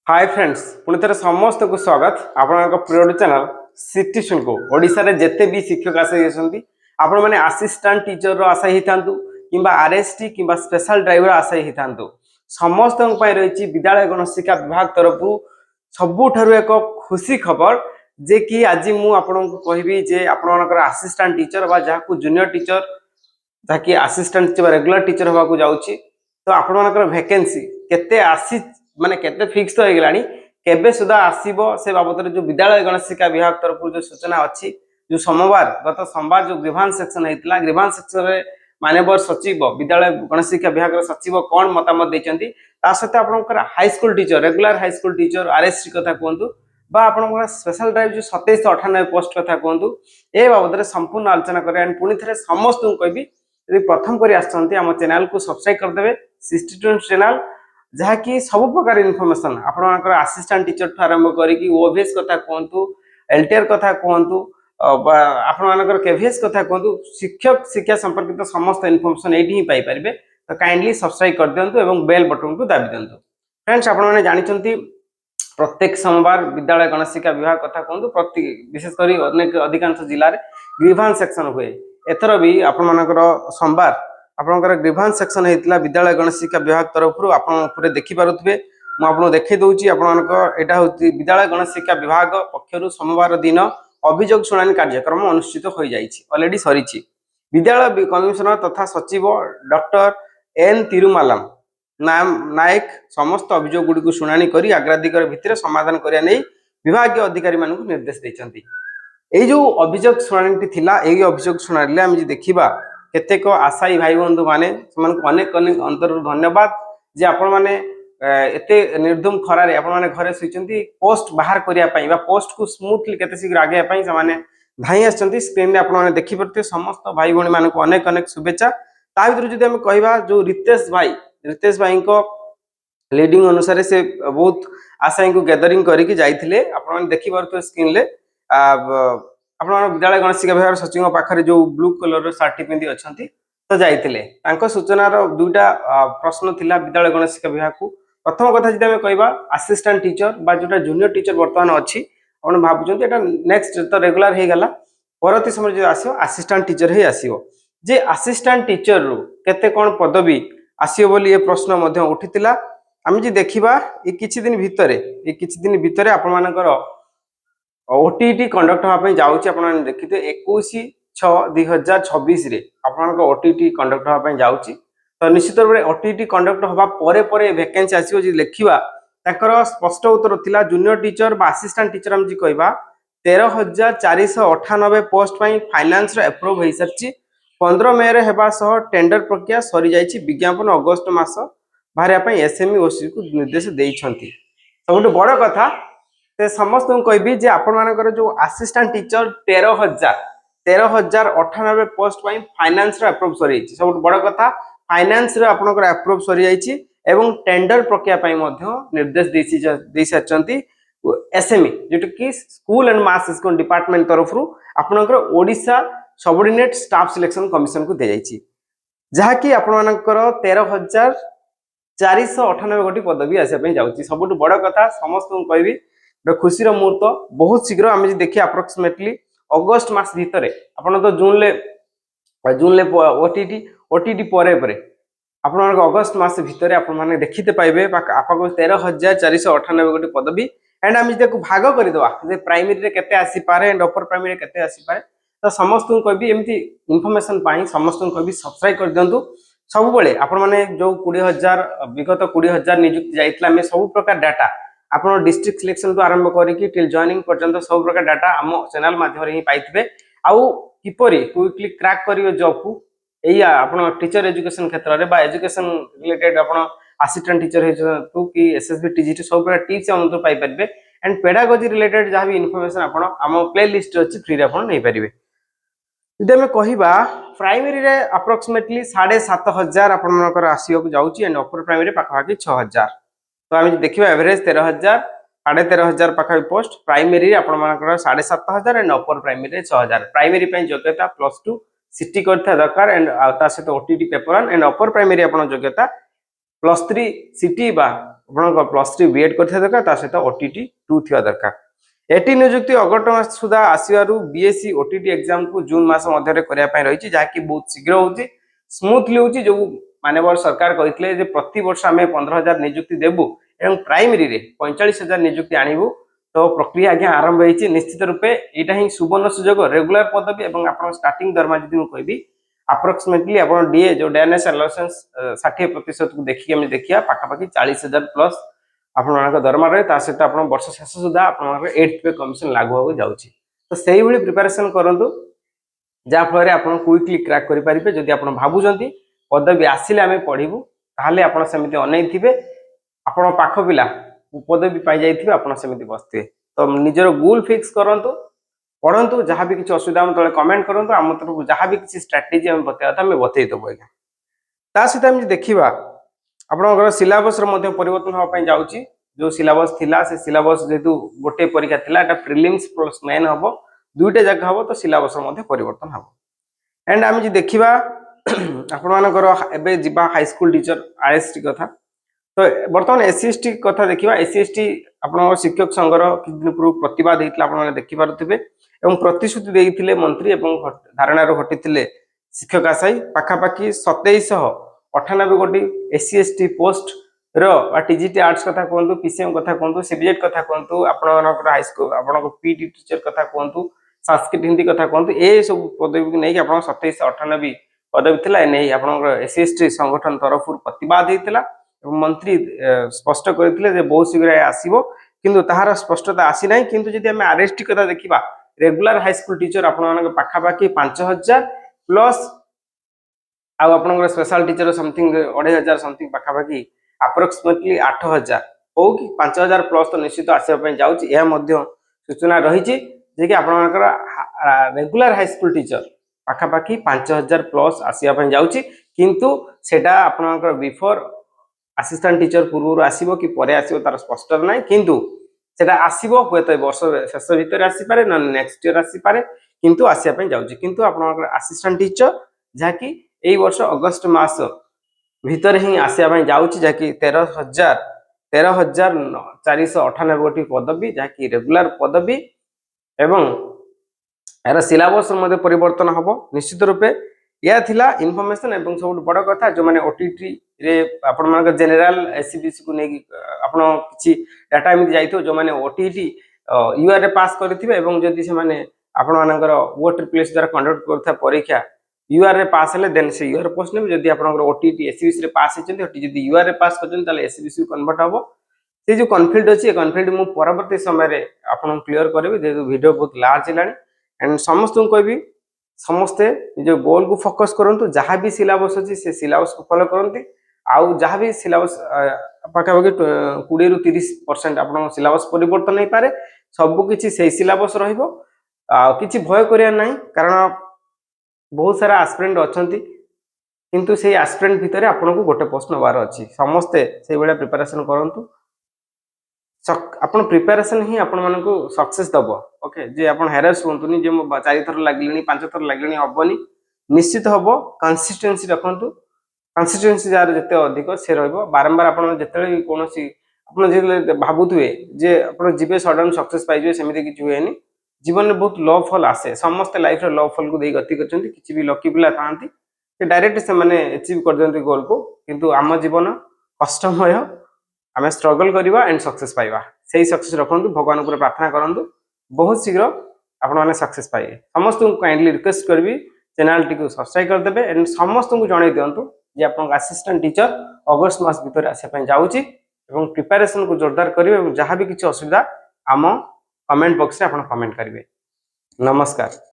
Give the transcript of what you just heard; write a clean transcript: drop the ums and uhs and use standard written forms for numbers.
Hi friends पुणी थे समस्त को स्वागत आपण प्रिय चैनल सिटीशन को ओडिशा रे जेते भी शिक्षक आशाई आपण मैंने असिस्टेंट टीचर रो आशाई था कि आरएसटी कि स्पेशल ड्राइवर आशाई था समस्त रही विद्यालय गणशिक्षा विभाग तरफ सबुठारु एक खुशी खबर जे कि आज मुझे कहबी जे आपणकर असिस्टेंट टीचर जहाँ जूनियर टीचर जहाँकि असिस्टेंट रेगुलर टीचर होगा जाऊँगी तो आपणकर वैकेंसी केते आसी माने केते फिक्स तो होगलानी केबे सुधा आसीबो से बाबद जो विद्यालय गणशिक्षा विभाग तरफ जो सूचना अच्छी जो सोमवार गत सोमवार जो ग्रीवांस सेक्शन होता ग्रीवांस सेक्शन में माननीय सचिव विद्यालय गणशिक्षा विभाग सचिव कौन मतामत देते सहित आपंकर high school teacher regular high school teacher RST कथा कहतु आपंकर स्पेशल ड्राइव जो 2798 पोस्ट कथा कहतु ए बाबद संपूर्ण आलोचना करें पुणी थे समस्त कहबी यदि प्रथम कर आम चैनल को सब्सक्राइब करदे सिस्टम चैनल जहाँकि सब प्रकार इनफॉरमेशन आपंकर असिस्टेंट टीचर ठू आरंभ करी ओभीएस कथा कहतु एलटीआर कथा कहतु आपंकर केवीएस कथा कहतु शिक्षक शिक्षा संपर्कित समस्त इनफॉरमेशन ये पाइपर तो काइंडली सब्सक्राइब कर दिंतु और बेल बटन को दाबी दिंतु। फ्रेंड्स आपने जानते प्रत्येक सोमवार विद्यालय गणशिक्षा विभाग कथा कहतु प्रति विशेषकर अनेक अधिकांश जिले में ग्रीवांस सेक्शन हुए एथर भी आपंकर सोमवार आपंकर ग्रीवांस सेक्शन होता विद्यालय गणशिक्षा विभाग तरफ आप देखिपे मुझे देखे दूसरी आपटा हूँ विद्यालय गणशिक्षा विभाग पक्षर सोमवार दिन अभियोग शुणाणी कार्यक्रम अनुष्ठित हो ऑलरेडी सरी विद्यालय कमिशनर तथा सचिव डॉक्टर एन तिरुमालम नायक समस्त अभियोग गुड़ी शुणाणी कर अग्राधिकार भित्तिरे समाधान करने विभाग अधिकारी मान निर्देश देते यही जो अभियोग शुणाणी थिला यही अभियोग शुणाणी आम देखा केतेक आशायी भाई बंधु माने अनेक अनेक अंतर धन्यवाद जे आपण माने एते निर्धूम खरारे आपण माने घरे सुइचंती पोस्ट बाहर करिया पई बा पोस्ट को स्मूथली केते शीघ्र आगे पई से धाई आछंती स्क्रीन रे आपण माने देखि परते समस्त भाई भणी मानको अनेक अनेक शुभेच्छा ता भीतर जदि हम कहबा जो रितेश भाई को लीडिंग अनुसार से बहुत आशायी को गैदरिंग करके जाइथिले आपण माने देखि परते स्क्रीन रे आप विद्यालय गणशिक्षा विभाग सचिव पाखे जो ब्लू कलर सार्टी पिंधि अच्छा तो जाते सूचनार दुईटा प्रश्न थिला विद्यालय गणशिक्षा विभाग को प्रथम कथा जी आम कहवा असिस्टेंट टीचर जो जूनियर टीचर बर्तमान अच्छी आप भावुँ नेक्स्ट तो रेगुलर हो गला परवर्ती समय जो आसो असिस्टेंट टीचर ही आसो जे असिस्टेंट टीचर रु केते कौन पदवी आसो बोली ये प्रश्न उठी आम जी देखा ये किछि दिन भितर आप ओटीटी कंडक्ट होगा जाऊँगी आप देखिए 21/6/2026 आप ओटीटी कंडक्ट होगा जाऊँगी तो निश्चित रूप से ओटीटी कंडक्ट हवा परे वैकेंसी आसो लिखा स्पष्ट उत्तर थिला जूनियर टीचर असिस्टेंट टीचर आम जी कहवा 13,498 पोस्ट फाइनान्स एप्रूव हो सारी 15 मे होगा टेंडर प्रक्रिया सरी जाइए विज्ञापन अगस्त मास बाहर एसएमई ओसी को निर्देश देइछंती सब बड़ कथा ते समस्त कहबी जे आपनकर जो assistant teacher 13,098 post finance approve सरी सब बड़ कथा फाइनान्स आपनकर एप्रूव सरी जाइए एवं टेंडर प्रक्रिया निर्देश दे सारी एसएमई जोटा कि school and mass education department तरफ आपनकर Odisha subordinate staff selection commission को दी जाइए जहाँकि आपनकर 13,498 गोटी पदवी आसापी जाऊँगी सब बड़ कथा समस्त कहबी खुशी मुहूर्त बहुत शीघ्र आम देखिए अप्रोक्सीमेटली अगस्त मास भितर आपन तो जून ओटीटी परे आप अगस्त मास भितर आपने देखते पाइबे आपको 13,498 गोटी पदवी एंड आम भाग करदे प्राइमरी केते आसीपारे एंड अपर प्राइमरी केते आसीपारे तो समस्त कहबी एमती इनफॉरमेशन समस्त कहबी सब्सक्राइब कर दिंतु सब बेले आपण मैंने जो 20,000 विगत 20,000 नियुक्ति जाइए सब प्रकार डाटा आप डिस्ट्रिक्ट सिलेक्शन तो आरंभ करके टिल जॉइनिंग पर्यंत सब प्रकार डाटा आम चैनल माध्यम ही पाइबे आउ किपरि क्विकली क्रैक करियो जॉब को यही आप टीचर एजुकेशन क्षेत्र में एजुकेशन रिलेटेड आप असिस्टेंट टीचर हो कि एसएसबी टीजीटी सब प्रकार टिप्स हम पाइबे एंड पेडागोजी रिलेटेड जहाँ भी इनफॉरमेशन आम प्ले लिस्ट अच्छी फ्री आप नहीं पारे यदि आम कहवा प्राइमरी रे अप्रोक्सीमेटली 7,500 आपंकर आसो जाऊँगी एंड अपर प्राइमरी पाखापाखि 6,000 तो आम देखा एवरेज 13,000 13,500 पाखा post primary upper 7,500 and upper primary 6,000 primary योग्यता +2 सिटी करता दरकार एंड सहित ओटीटी पेपर एंड अपर प्राइमरी आप योग्यता +3 सिटी बा आपन +3 बीएड करथिया दरकार ता सहित ओटीटी 2 थिया दरकार। एटी नियुक्ति अगस्ट मास सुधा आसीवारु बीएससी ओटीटी एग्जाम को जून मास मध्य रे करिया पय रहिछि जाकि बहुत शीघ्र होउछि स्मूथली होउछि। जो माननीय सरकार कहितले जे प्रति वर्ष हमें 15,000 नियुक्ति देबु एवं प्राइमरी रे 45,000 नियुक्ति आनिबु तो प्रक्रिया आज्ञा आरंभ होइछि। निश्चित रूपे एटा ही सुवर्ण सुजोग रेगुलर पदवी एवं आपन स्टार्टिंग दरमा जदि मु कहबी अप्रोक्सीमेटली आपन डीए जो डैनेस अलाउंस 60% को देखि हम देखिया पाखापाखि 40,000 प्लस आपन दरमा रहे ता सहित आपन वर्ष शेष सुधा आपन 8th पे कमिशन लागू हो जाउछि। तो सेही भली प्रिपरेशन करंतु जा फଳରେ ଆପଣ क्विकली क्रैक करि परिबे। जदि आपण भाबुचंती पदवी आसिले आमे पढिबु ताहाले आपण सेमिति अनै थिबे आपण पाख पिला पदवी पाई जाइथिबे आपण सेमिति बसथिबे। तो निजर गोल फिक्स करंतु पढंतु जहाँ भी किछि असुविधा हम तळे कमेंट करंतु हम तरफ जहाँ भी किछि स्ट्रेटजी हम बतेता हम बतै देबो आज्ञा। ता सहित हम देखिबा आपनकर सिलेबस रो मध्ये परिवर्तन हो पय जाउछि। जो सिलेबस थिला से सिलेबस जेतु गोटे परीक्षा थिला एटा प्रीलिम्स प्लस मेन हबो दुईटा जगह हबो तो सिलेबस रो मध्ये परिवर्तन हबो। एंड हम जे देखिबा आपण मानकर एबे जिबा हाई स्कूल टीचर आईएसटी कथा तो बर्तमान एससीएसटी कथा देखिबा। एससीएसटी आपण शिक्षक संघर किछ दिन पूर्व प्रतिवाद हेतला आपण माने देखि पारुथिबे एवं प्रतिश्रुति देइथिले मंत्री एवं धारणा रो हटिथिले शिक्षक आशाई पाखापाखि 2798 गोटी एससीएसटी पोस्ट रो टीजीटी आर्ट्स कथा कहंतु पीसीएम कथा कहंतु सीबीजेट कथा कहंतु आपण मानकर हाई स्कूल आपण पीटी टीचर कथा कहंतु संस्कृत हिंदी कथा कहंतु ए सब पदवी को नै आपण 2798 पदवी थिला ए नै आपण एससीएसटी संगठन तरफ प्रतिवाद हेतला एवं मंत्री स्पष्ट करथिले जे बहुत शीघ्र आसीबो किंतु ताहार स्पष्टता आसी नै। किंतु जदि हम आरएसटी कथा देखिबा रेगुलर हाई स्कूल टीचर आपण मानक पाखापाखि 5,000 प्लस आ आपण स्पेशल टीचर समथिंग 2,500 समथिंग पाखापाखि अप्रोक्सीमेटली 8,000 हो कि 5,000 प्लस तो निश्चित आसीबा पय जाउछि। एहा मध्य सूचना रहिछि जे कि आपण मानकर रेगुलर हाई स्कूल टीचर पाखापाखि 5,000 प्लस आसीबा पय जाउछि। किंतु सेटा आपण मानकर बिफोर असिस्टेंट टीचर पूर्व आसीबो कि परे आसीबो तार स्पष्ट नै। किंतु सेटा आसीबो होय तो वर्ष शेष भीतर आसी पारे न नेक्स्ट ईयर आसी पारे किंतु आसीया पय जाउछि। किंतु आपण मानकर असिस्टेंट टीचर जाकि एई वर्ष अगस्त मास भीतर ही आसिया पय जाउछि जाकि 13,498 गोटी पदवी जाकि रेगुलर पदवी एवं यार सिलेबस मध्ये परिवर्तन हबो। निश्चित रूपे या थिला इन्फॉर्मेशन एवं सब बड़ कथा जो माने ओटीटी रे आपण मानक जनरल एससीबीसी को नै आपण किछि डाटा एमि जाइथो जो माने ओटीटी यूआर रे पास करथिबे एवं जदि से माने आपण मानकर ओ ट्रिपल एस द्वारा कंडक्ट करथा परीक्षा यूआर रे पास हले देन से यूआर पोस्ट ने जदि आपण ओटीटी एससीबीसी रे पास हेचंती ओटी जदि यूआर रे पास करचंती ताले एससीबीसी कन्वर्ट हबो। से जो कन्फिल्ड अछि ए कन्फिल्ड मु परवर्ती समय रे आपण क्लियर करबी जे वीडियो बहुत लार्ज हेलानी एंड समस्त को कहबी समस्ते जो गोल को फोकस करंतु जहाँ भी सिलेबस अछि से सिलेबस को फॉलो करंती आउ जहाँ भी सिलेबस पाखापाखि 20 रु 30% आपण सिलेबस परिवर्तन नहीं पारे सब किछि से सिलेबस रहिबो किछि भय करिया नहीं कारण बहुत सारा एस्पिरेंट अछंती किंतु से एस्पिरेंट भितरे आपण को गोटे पोस्ट नबार अछि। समस्ते से बेला प्रिपरेशन करंतु आपण प्रिपरेशन ही आपण मानन को सक्सेस दबो। ओके जे आपण हेरास होंतुनी जे 4 थर लागलिनी 5 थर लागलिनी हबनी निश्चित हबो। कंसिस्टेंसी रखंतु कंसिस्टेंसी जार जते अधिक से रहबो बारंबार आपण जते कोनोसी आपण जे भाबुथुए जे आपण जीवे सडन सक्सेस पाइजे सेमिति किछि होएनी। जीवन में बहुत लो फल आसे समस्त लाइफ रे लो फल को देई गति करचंती किछि भी लकी पिला थांती से डायरेक्ट से माने अचीव कर दंती गोल को किंतु आम जीवन कष्टमय आमे स्ट्रगल करिवा एंड सक्सेस पाइबा सेही सक्सेस रखंतु भगवान ऊपर प्रार्थना करंतु बहुत शीघ्र आपण माने सक्सेस पाइबे। समस्त को काइंडली रिक्वेस्ट करबी चैनल टी को सब्सक्राइब कर देबे एंड समस्त को जणाई दियंतु जे आपण असिस्टेंट टीचर अगस्त मास भीतर आसे पय जाउची एवं प्रिपरेशन को जोरदार करिवे एवं जहां भी किछि असुविधा आम कमेंट बॉक्स रे आपण कमेंट करिवे। नमस्कार।